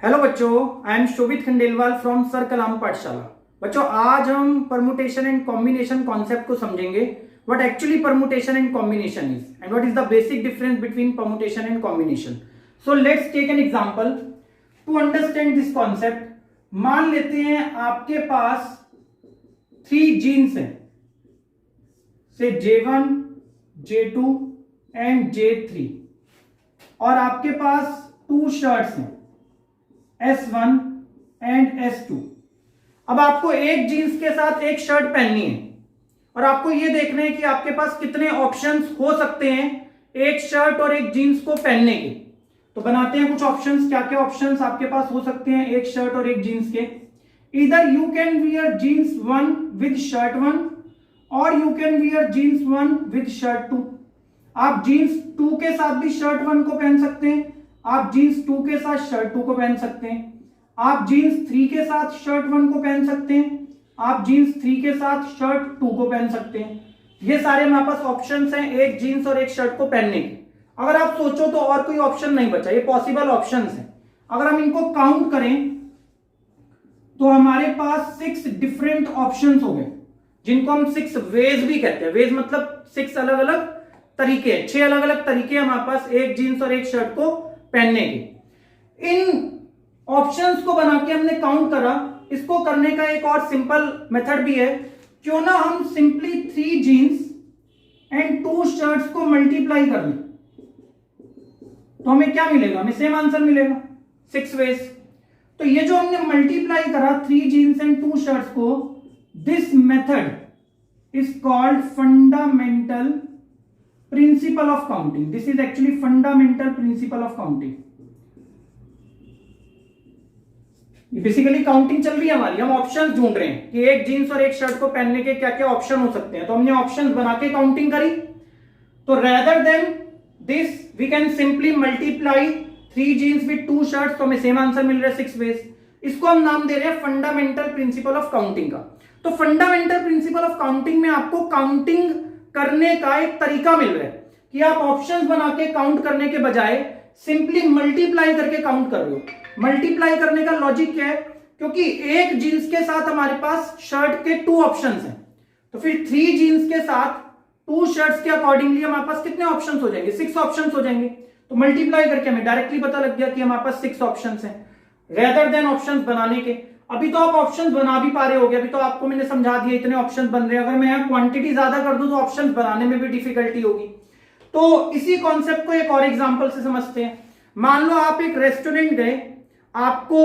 Hello बच्चों, I am Shobhit Khandelwal from Sir Kalam Pathshala. बच्चों, आज हम परमुटेशन एंड कॉम्बिनेशन कॉन्सेप्ट को समझेंगे। What actually permutation and combination is and what is the basic difference between permutation and combination. So let's take an example to understand this concept. मान लेते हैं आपके पास 3 jeans हैं, से J1, J2 एंड J3, और आपके पास 2 शर्ट्स हैं, S1 and S2। अब आपको एक जीन्स के साथ एक शर्ट पहननी है और आपको यह देखना है कि आपके पास कितने ऑप्शंस हो सकते हैं एक शर्ट और एक जीन्स को पहनने के। तो बनाते हैं कुछ ऑप्शंस। क्या क्या ऑप्शंस आपके पास हो सकते हैं एक शर्ट और एक जीन्स के? इधर you can wear jeans 1 with shirt 1 और you can wear jeans 1 with shirt 2। आप जीन्स 2 के साथ भी शर्ट 1 को पहन सकते हैं, आप जीन्स 2 के साथ शर्ट 2 को पहन सकते हैं, आप जीन्स 3 के साथ शर्ट 1 को पहन सकते हैं, आप जीन्स 3 के साथ शर्ट 2 को पहन सकते हैं। ये सारे हमारे पास ऑप्शंस हैं एक जीन्स और एक शर्ट को पहनने के। अगर आप सोचो तो और कोई ऑप्शन नहीं बचा, ये पॉसिबल ऑप्शंस हैं। अगर हम इनको काउंट करें तो हमारे पास 6 डिफरेंट ऑप्शंस हो गए, जिनको हम 6 वेज भी कहते हैं। वेज मतलब 6 अलग अलग तरीके, 6 अलग अलग तरीके हमारे पास एक जीन्स और एक शर्ट को पहनने के। इन ऑप्शंस को बना के हमने काउंट करा। इसको करने का एक और सिंपल मेथड भी है। क्यों ना हम सिंपली 3 जीन्स एंड 2 शर्ट्स को मल्टीप्लाई कर लें, तो हमें क्या मिलेगा? हमें सेम आंसर मिलेगा, 6 वेज। तो ये जो हमने मल्टीप्लाई करा 3 जीन्स एंड 2 शर्ट्स को, this method is called fundamental principle of counting. This is actually fundamental principle of counting. Basically counting चल रही है हमारी, हम ऑप्शंस ढूंढ रहे हैं कि एक जीन्स और एक शर्ट को पहनने के क्या क्या ऑप्शन हो सकते हैं। तो हमने ऑप्शंस बना के काउंटिंग करी। तो rather than this we can simply multiply 3 jeans with 2 shirts, तो हमें सेम आंसर मिल रहा है 6 वेज। इसको हम नाम दे रहे हैं फंडामेंटल प्रिंसिपल ऑफ काउंटिंग का। तो फंडामेंटल प्रिंसिपल ऑफ काउंटिंग में आपको काउंटिंग करने का एक तरीका मिल रहा है कि आप ऑप्शंस बना के काउंट करने के बजाय सिंपली मल्टीप्लाई करके काउंट कर रहे हो। मल्टीप्लाई करने का लॉजिक क्या है? क्योंकि एक जीन्स के साथ हमारे पास शर्ट के 2 ऑप्शंस हैं, तो फिर 3 जीन्स के साथ 2 शर्ट्स के अकॉर्डिंगली हमारे पास कितने ऑप्शंस हो जाएंगे? 6 ऑप्शंस हो जाएंगे। तो मल्टीप्लाई करके हमें डायरेक्टली पता लग गया कि हमारे पास 6 ऑप्शंस हैं, रेदर देन ऑप्शंस बनाने के। अभी तो आप ऑप्शंस बना भी पा रहे होगे, अभी तो आपको मैंने समझा दिया इतने ऑप्शंस बन रहे हैं। अगर मैं यहाँ क्वांटिटी ज्यादा कर दूं तो ऑप्शंस बनाने में भी डिफिकल्टी होगी। तो इसी कॉन्सेप्ट को एक और एग्जांपल से समझते हैं। मान लो आप एक रेस्टोरेंट गए, आपको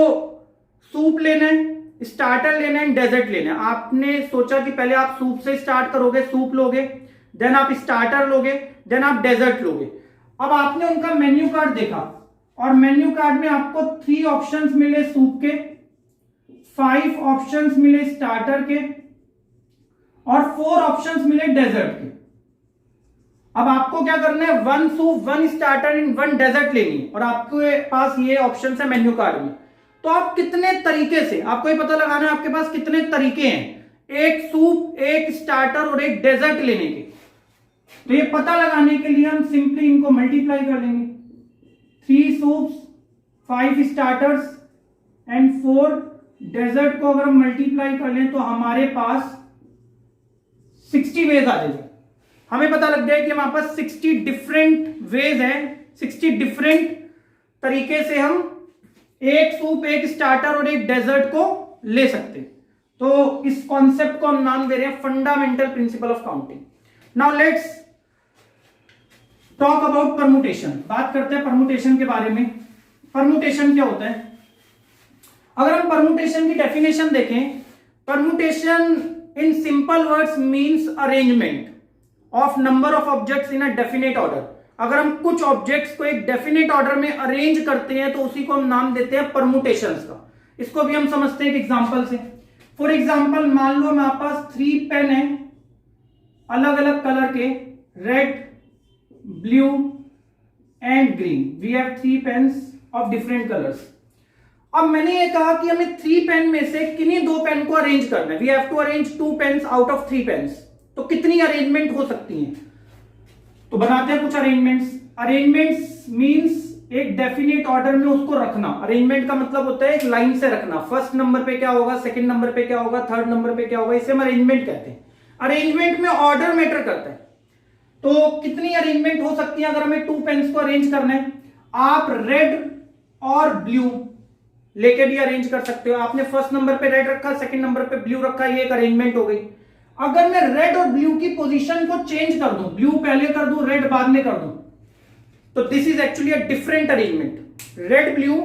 सूप लेना है, स्टार्टर लेना है, डेजर्ट लेना है। आपने सोचा कि पहले आप सूप से स्टार्ट करोगे, सूप लोगे, देन आप स्टार्टर लोगे, देन आप डेजर्ट लोगे। अब आपने उनका मेन्यू कार्ड देखा और मेन्यू कार्ड में आपको 3 ऑप्शंस मिले सूप के, 5 ऑप्शंस मिले स्टार्टर के और 4 ऑप्शंस मिले डेजर्ट के। अब आपको क्या करना है? 1 सूप, 1 स्टार्टर एंड 1 डेजर्ट लेनी है और आपके पास ये ऑप्शन है मेन्यू कार्ड में। तो आप कितने तरीके से, आपको ये पता लगाना है आपके पास कितने तरीके हैं एक सूप, एक स्टार्टर और एक डेजर्ट लेने के। तो ये पता लगाने के लिए हम सिंपली इनको मल्टीप्लाई कर लेंगे। 3 सूप्स, 5 स्टार्टर्स एंड 4 डेजर्ट को अगर हम मल्टीप्लाई कर लें तो हमारे पास 60 वेज आ जाएगा। हमें पता लग गया कि हमारे पास 60 डिफरेंट वेज हैं, 60 डिफरेंट तरीके से हम एक सूप, एक स्टार्टर और एक डेजर्ट को ले सकते हैं। तो इस कॉन्सेप्ट को हम नाम दे रहे हैं fundamental principle of counting. Now let's talk about permutation. बात करते हैं परमुटेशन के बारे में। परमुटेशन क्या होता है? अगर हम परमुटेशन की डेफिनेशन देखें, permutation in simple words means arrangement of number of objects in a definite order. अगर हम कुछ ऑब्जेक्ट्स को एक डेफिनेट ऑर्डर में अरेंज करते हैं तो उसी को हम नाम देते हैं परमुटेशंस का। इसको भी हम समझते हैं एक एग्जांपल से। फॉर एग्जांपल, मान लो हमारे पास 3 पेन है अलग अलग कलर के, red, blue and green. We have 3 pens of different colours. अब मैंने ये कहा कि हमें 3 पेन में से किन्हीं 2 पेन को अरेंज करना है। We have to arrange 2 pens out of 3 pens. तो कितनी अरेंजमेंट हो सकती हैं? तो बनाते हैं कुछ अरेंजमेंट्स। अरेंजमेंट्स मींस एक डेफिनेट ऑर्डर में उसको रखना। अरेंजमेंट का मतलब होता है एक लाइन से रखना, फर्स्ट नंबर पे क्या होगा, सेकंड नंबर पे क्या होगा, थर्ड नंबर पे क्या होगा, इसे हम अरेंजमेंट कहते हैं। अरेंजमेंट में ऑर्डर मैटर करता है। तो कितनी अरेंजमेंट हो सकती है अगर हमें 2 पेन्स को अरेंज करना है? आप रेड और ब्लू लेके भी अरेंज कर सकते हो। आपने फर्स्ट नंबर पे रेड रखा, सेकंड नंबर पे ब्लू रखा, ये एक अरेंजमेंट हो गई। अगर मैं रेड और ब्लू की पोजीशन को चेंज कर दूं, ब्लू पहले कर दूं, रेड बाद में कर दूं, तो this is actually a different arrangement. Red blue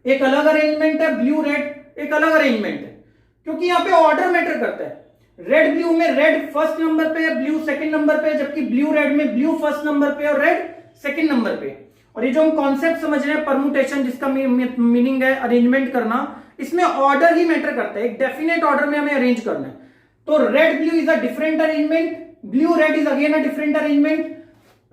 एक अलग अरेंजमेंट है, ब्लू रेड एक अलग अरेंजमेंट है, क्योंकि यहां पे ऑर्डर मैटर करता है। रेड ब्लू में रेड फर्स्ट नंबर पे, ब्लू सेकंड नंबर पे, जबकि ब्लू रेड में ब्लू फर्स्ट नंबर पे और रेड सेकंड नंबर पे। और ये जो हम कॉन्सेप्ट समझ रहे हैं परमुटेशन, जिसका मीनिंग है अरेंजमेंट करना, इसमें ऑर्डर ही मैटर करता है। एक डेफिनेट ऑर्डर में हमें अरेंज करना है। तो red blue is a different arrangement, blue red is again a different arrangement,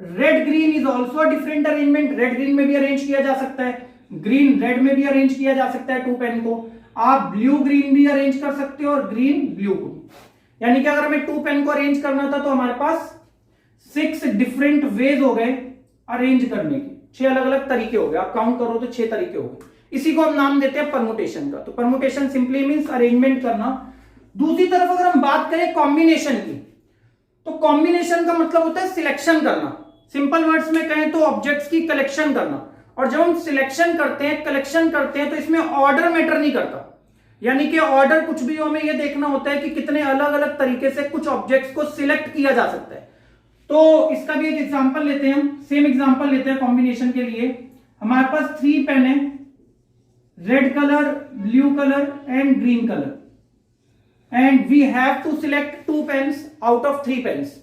red green is also a different arrangement. Red green में भी अरेंज किया जा सकता है, ग्रीन रेड में भी अरेंज किया जा सकता है 2 पेन को। आप ब्लू ग्रीन भी अरेंज कर सकते हो और ग्रीन ब्लू को। यानी कि अगर हमें 2 पेन को अरेंज करना था तो हमारे पास 6 डिफरेंट वेज हो गए अरेंज करने के, 6 अलग अलग तरीके हो गए। आप काउंट करो तो 6 तरीके हो गए। इसी को हम नाम देते हैं परमुटेशन का। तो परमुटेशन सिंपली मींस अरेंजमेंट करना। दूसरी तरफ अगर हम बात करें कॉम्बिनेशन की, तो कॉम्बिनेशन का मतलब होता है सिलेक्शन करना। सिंपल वर्ड्स में कहें तो ऑब्जेक्ट्स की कलेक्शन करना। और जब हम सिलेक्शन करते हैं, कलेक्शन करते हैं, तो इसमें ऑर्डर मैटर नहीं करता। यानी कि ऑर्डर कुछ भी हो, हमें यह देखना होता है कि कितने अलग अलग तरीके से कुछ ऑब्जेक्ट्स को सिलेक्ट किया जा सकता है। तो इसका भी एक एग्जांपल लेते हैं हम, सेम एग्जांपल लेते हैं कॉम्बिनेशन के लिए। हमारे पास 3 पेन है, red colour, blue colour and green colour, and we have to select 2 pens out of 3 pens.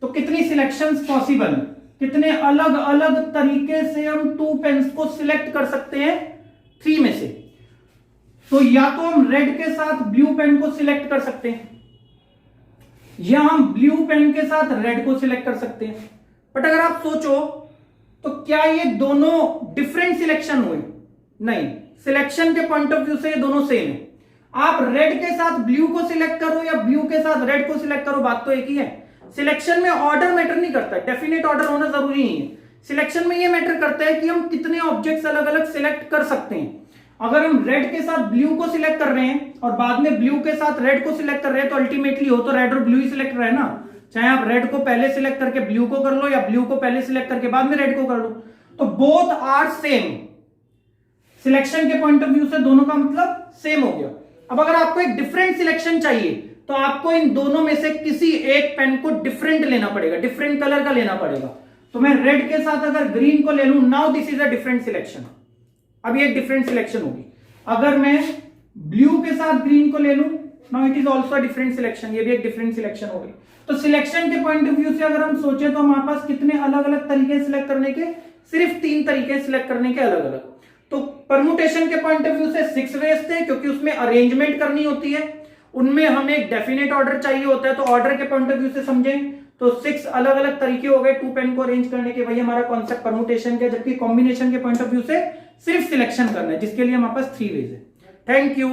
तो कितनी सिलेक्शंस पॉसिबल है, कितने अलग अलग तरीके से हम 2 पेन्स को सिलेक्ट कर सकते हैं 3 में से। तो या तो हम रेड के साथ ब्लू पेन को सिलेक्ट कर सकते हैं, या हम ब्लू पेन के साथ रेड को सिलेक्ट कर सकते हैं। बट अगर आप सोचो तो क्या ये दोनों डिफरेंट सिलेक्शन हुए? नहीं, सिलेक्शन के पॉइंट ऑफ व्यू से ये दोनों सेम है। आप रेड के साथ ब्लू को सिलेक्ट करो या ब्लू के साथ रेड को सिलेक्ट करो, बात तो एक ही है। सिलेक्शन में ऑर्डर मैटर नहीं करता, डेफिनेट ऑर्डर होना जरूरी नहीं है। सिलेक्शन में ये मैटर करता है कि हम कितने ऑब्जेक्ट्स अलग अलग सिलेक्ट कर सकते हैं। अगर हम रेड के साथ ब्लू को सिलेक्ट कर रहे हैं और बाद में ब्लू के साथ रेड को सिलेक्ट कर रहे हैं, तो अल्टीमेटली हो तो रेड और ब्लू ही सिलेक्ट रहे ना। चाहे आप रेड को पहले सिलेक्ट करके ब्लू को कर लो या ब्लू को पहले सिलेक्ट करके बाद में रेड को कर लो, तो बोथ आर सेम। सिलेक्शन के पॉइंट ऑफ व्यू से दोनों का मतलब सेम हो गया। अब अगर आपको एक डिफरेंट सिलेक्शन चाहिए तो आपको इन दोनों में से किसी एक पेन को डिफरेंट लेना पड़ेगा, डिफरेंट कलर का लेना पड़ेगा। तो मैं रेड के साथ अगर ग्रीन को ले लूं, now this is a different selection. अब ये एक डिफरेंट सिलेक्शन होगी। अगर मैं ब्लू के साथ ग्रीन को ले लूं, now it is also a different selection, ये भी एक डिफरेंट सिलेक्शन होगी। तो सिलेक्शन के पॉइंट ऑफ व्यू से अगर हम सोचे तो हमारे पास कितने अलग अलग तरीके सिलेक्ट करने के? सिर्फ 3 तरीके सिलेक्ट करने के अलग अलग। तो परमुटेशन के पॉइंट ऑफ व्यू से 6 वेज थे, क्योंकि उसमें अरेंजमेंट करनी होती है, उनमें हमें एक डेफिनेट ऑर्डर चाहिए होता है। तो ऑर्डर के पॉइंट ऑफ व्यू से समझें तो 6 अलग अलग तरीके हो गए 2 पेन को अरेंज करने के। वही हमारा कॉन्सेप्ट परमुटेशन का। जबकि कॉम्बिनेशन के पॉइंट ऑफ व्यू से सिर्फ सिलेक्शन करना है, जिसके लिए हमारे पास 3 वेज है। Thank you.